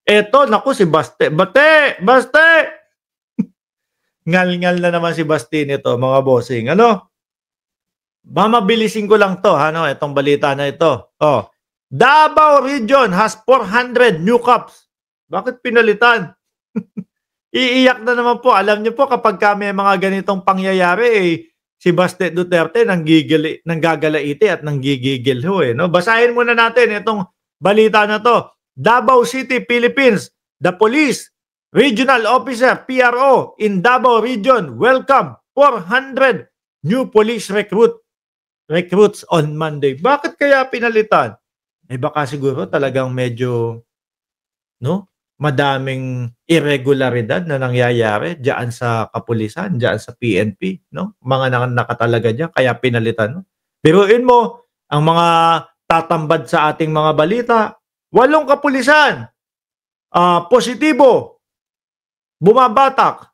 Eto, naku si Baste, Bate! Baste! Ngal-ngal na naman si Basti nito, mga bossing. Ano? Mamabilisin ko lang 'to, ano, itong balita na ito. Oh, Davao Region has 400 new cops. Bakit pinalitan? Iiyak na naman po. Alam niyo po kapagka may mga ganitong pangyayari, eh, si Baste Duterte nanggagalaiti at nanggigigil ho, eh, 'no? Basahin muna natin itong balita na 'to. Davao City, Philippines. The Police Regional Officer, PRO, in Davao Region welcome 400 new police recruits on Monday. Bakit kaya pinalitan? Eh baka siguro talagang medyo, no, madaming irregularidad na nangyayari diyan sa kapulisan, diyan sa PNP, no? Mga nakatalaga diyan kaya pinalitan, no? Biruin mo ang mga tatambad sa ating mga balita, 8 kapulisan positibo, bumabatak.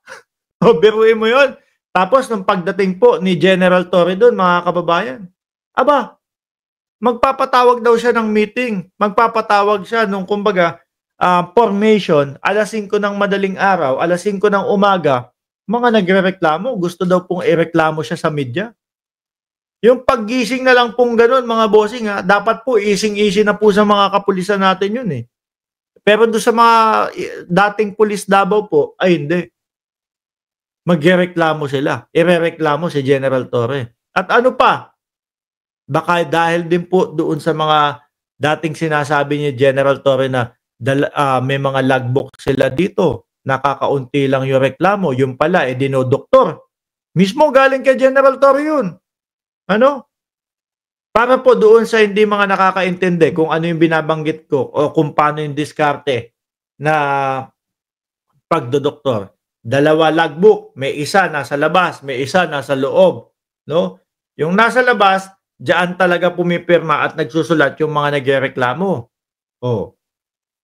O biruin mo 'yon. Tapos nung pagdating po ni General Torre do'n, mga kababayan, aba, magpapatawag daw siya ng meeting. Magpapatawag siya nung kumbaga, formation, 5:00 ng madaling araw, 5:00 ng umaga, mga nagrereklamo. Gusto daw pong ireklamo siya sa media. Yung paggising na lang pong gano'n, mga bossing, dapat po ising-isi na po sa mga kapulisan natin 'yun, eh. Pero do'n sa mga dating pulis Davao po, ay hindi. Magrereklamo sila, irereklamo si General Torre. At ano pa, baka dahil din po doon sa mga dating sinasabi ni General Torre na may mga logbook sila dito, nakakaunti lang yung reklamo, yung pala, dinodoktor. Mismo galing kay General Torre yun. Ano? Para po doon sa hindi mga nakakaintindi kung ano yung binabanggit ko o kung paano yung diskarte na pagdodoktor. 2 logbook, may isa nasa labas, may isa nasa loob, no? Yung nasa labas, diyan talaga pumipirma at nagsusulat yung mga nagrereklamo. Oh.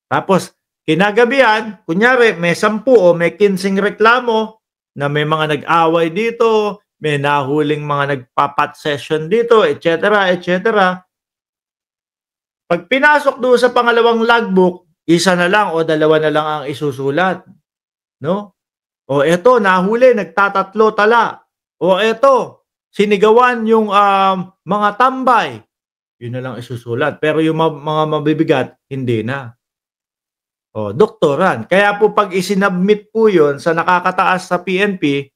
Tapos kinagabihan, kunyari may 10 o may 15 reklamo na may mga nag-away dito, may nahuling mga nagpa-pot session dito, etc., etc. Pag pinasok doon sa pangalawang logbook, isa na lang o 2 na lang ang isusulat, no? O eto, nahuli, nagtatatlo tala. O eto, sinigawan yung mga tambay. Yun na lang isusulat. Pero yung mga mabibigat, hindi na. O, doktoran. Kaya po pag isinabmit po yun sa nakakataas sa PNP,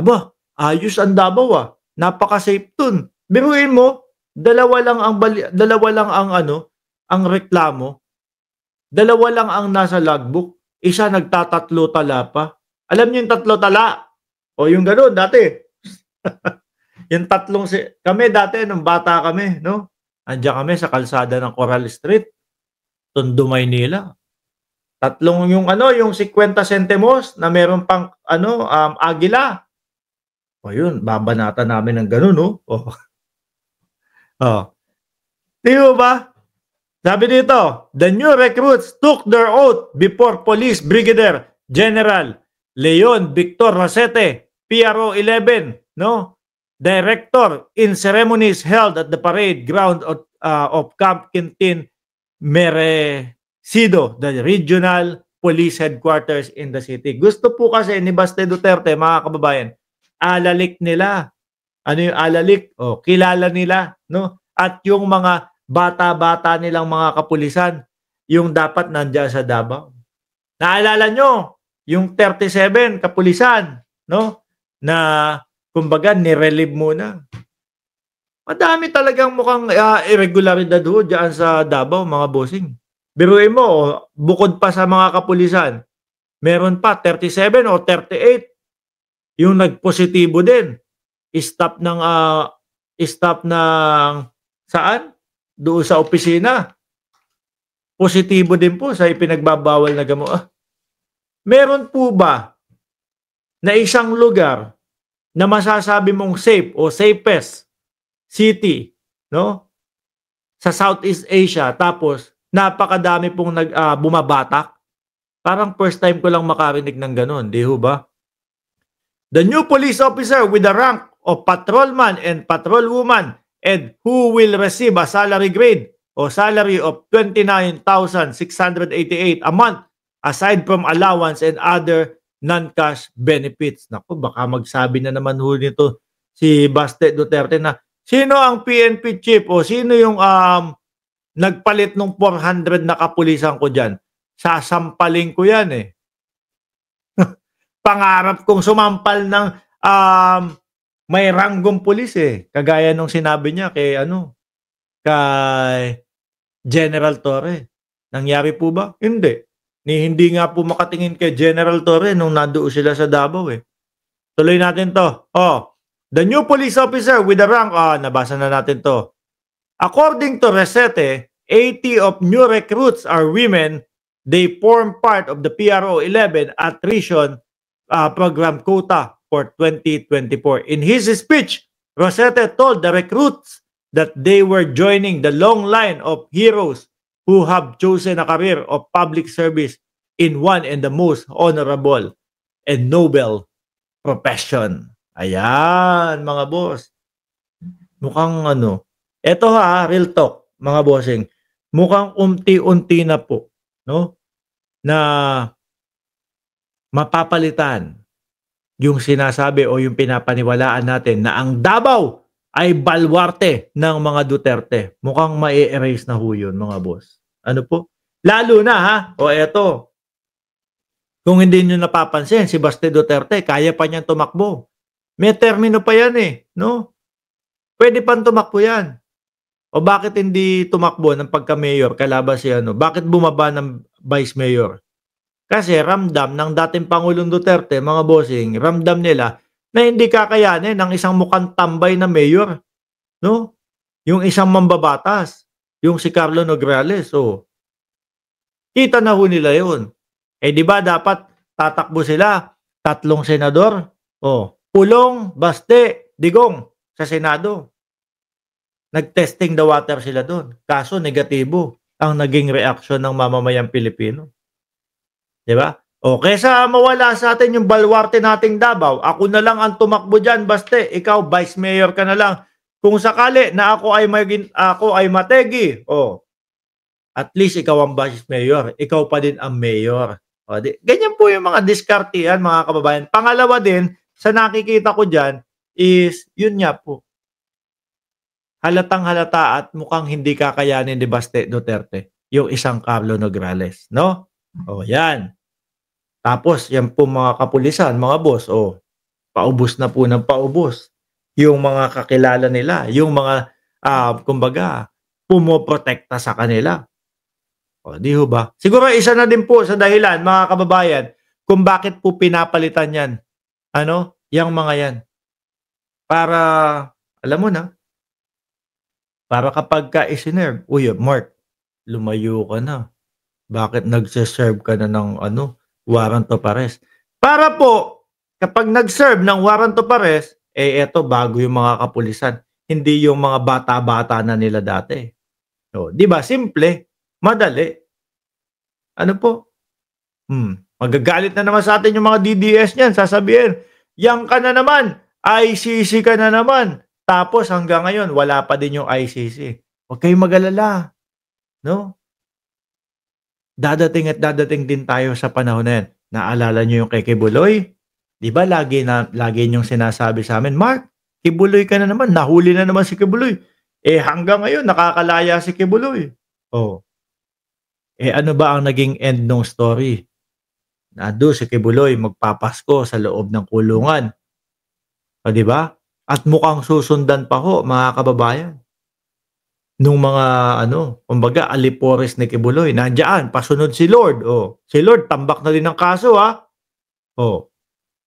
aba, ayos ang Davao Napaka-safe dun. Biruin mo, dalawa lang ang reklamo. 2 lang ang nasa logbook. Isa nagtatatlo tala pa. Alam niyo yung 3 tala? O yung gano'n dati. Yung kami dati nung bata kami, no? Andiyan kami sa kalsada ng Coral Street, Tondo, Maynila. 3 yung yung 50 centimos na meron pang agila. O yun, babanatan namin ng gano'n, no? O. Oh. Di ba? Sabi dito, the new recruits took their oath before Police Brigadier General Leon Victor Rosete, PRO 11, no? Director in ceremonies held at the parade ground of Camp Quintin Merecido, the regional police headquarters in the city. Gusto po kasi ni Baste Duterte, mga kababayan, alalik nila. Ano yung alalik? O, kilala nila, no? At yung mga bata-bata nilang mga kapulisan, yung dapat nandiyan sa Davao. Naalala nyo, yung 37 kapulisan, no? Na, kumbaga, nirelieve muna. Madami talagang mukhang irregularidad ho dyan sa Davao, mga bossing. Biruin mo, bukod pa sa mga kapulisan, meron pa 37 o 38 yung nagpositibo din. Stop ng saan? Doon sa opisina. Positibo din po sa ipinagbabawal na gamot. Meron po ba na isang lugar na masasabi mong safe o safest city, no? Sa Southeast Asia, tapos napakadami pong bumabatak? Parang first time ko lang makarinig ng ganun, di ho ba? The new police officer with the rank of patrolman and patrolwoman and who will receive a salary grade o salary of 29,688 a month aside from allowance and other non-cash benefits. Naku, baka magsabi na naman ho nito si Baste Duterte na sino ang PNP chief o sino yung nagpalit ng 400 na kapulisan ko dyan. Sasampaling ko yan eh. Pangarap kong sumampal ng may ranggong pulis eh. Kagaya nung sinabi niya kay kay General Torre. Nangyari po ba? Hindi. Hindi nga po makatingin kay General Torre nung nandoon sila sa Davao eh. Tuloy natin to. The new police officer with the rank, nabasa na natin to. According to Resete, 80 of new recruits are women. They form part of the PRO 11 attrition program quota for 2024. In his speech, Rosete told the recruits that they were joining the long line of heroes who have chosen a career of public service in one and the most honorable and noble profession. Ayan, mga boss. Mukhang eto real talk, mga bossing. Mukhang unti-unti na po, no? Na mapapalitan yung sinasabi o yung pinapaniwalaan natin na ang Davao ay balwarte ng mga Duterte. Mukhang ma-erase na ho yun, mga boss. Ano po? Lalo na eto. Kung hindi nyo napapansin, si Baste Duterte, kaya pa niyang tumakbo. May termino pa yan no? Pwede pang tumakbo yan. O bakit hindi tumakbo ng pagka-mayor kalaban si Bakit bumaba ng vice mayor? Kasi ramdam ng dating Pangulong Duterte, mga bossing, ramdam nila na hindi kakayanin ng isang mukhang tambay na mayor. No? Yung isang mambabatas, yung si Carlo Nograles. Kita na ho nila yun. Di ba dapat tatakbo sila? 3 senador. Pulong, Baste, Digong sa Senado. Nag-testing the water sila doon. Kaso negatibo ang naging reaksyon ng mamamayang Pilipino. Diba? Kesa mawala sa atin yung balwarte nating Davao, ako na lang ang tumakbo dyan, Baste. Ikaw, vice mayor ka na lang. Kung sakali na ako ay mategi, at least ikaw ang vice mayor. Ikaw pa din ang mayor. Ganyan po yung mga diskartihan, mga kababayan. Pangalawa din, sa nakikita ko dyan, is yun nga po. Halatang halata at mukhang hindi kakayanin ni Baste Duterte yung isang Carlo Nograles. No? Yan. Tapos, yan po mga kapulisan, mga boss, paubos na po ng paubos. Yung mga kakilala nila, yung mga, kumbaga, pumoprotekta sa kanila. Di ho ba? Siguro isa na din po sa dahilan, mga kababayan, kung bakit po pinapalitan yan. Yang mga yan. Para, alam mo na, para kapag ka-isinerve, Mark, lumayo ka na. Bakit nagsiserve ka na ng warrant of arrest? Para po, kapag nag-serve ng warrant of arrest, eto bago yung mga kapulisan. Hindi yung mga bata-bata na nila dati. Di ba? Simple. Madali. Ano po? Magagalit na naman sa atin yung mga DDS niyan. Sasabihin, yang ka na naman. ICC ka na naman. Tapos hanggang ngayon, wala pa din yung ICC. Huwag kayong mag-alala. No? Dadating at dadating din tayo sa panahon na yan. Naalala nyo yung kay Kibuloy? Di ba lagi niyong sinasabi sa amin, Mark, Kibuloy ka na naman. Nahuli na naman si Kibuloy. Hanggang ngayon, nakakalaya si Kibuloy. Ano ba ang naging end ng story? Nado si Kibuloy magpapasko sa loob ng kulungan. Di ba? At mukhang susundan pa ho, mga kababayan. Nung mga, kumbaga, alipores ni Kibuloy. Nandiyan, pasunod si Lord. Si Lord, tambak na din ng kaso,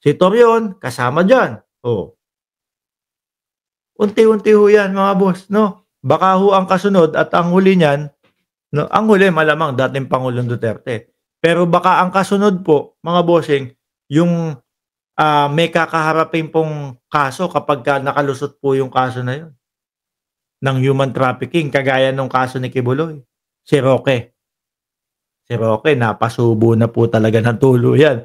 si Torion, kasama dyan. Unti-unti ho yan, mga boss, no? Baka ho ang kasunod at ang huli niyan, ang huli malamang dating Pangulong Duterte. Pero baka ang kasunod po, mga bossing, yung may kakaharapin pong kaso kapag nakalusot po yung kaso na yun ng human trafficking, kagaya nung kaso ni Kibuloy. Si Roque, napasubo na po talaga ng tuluyan.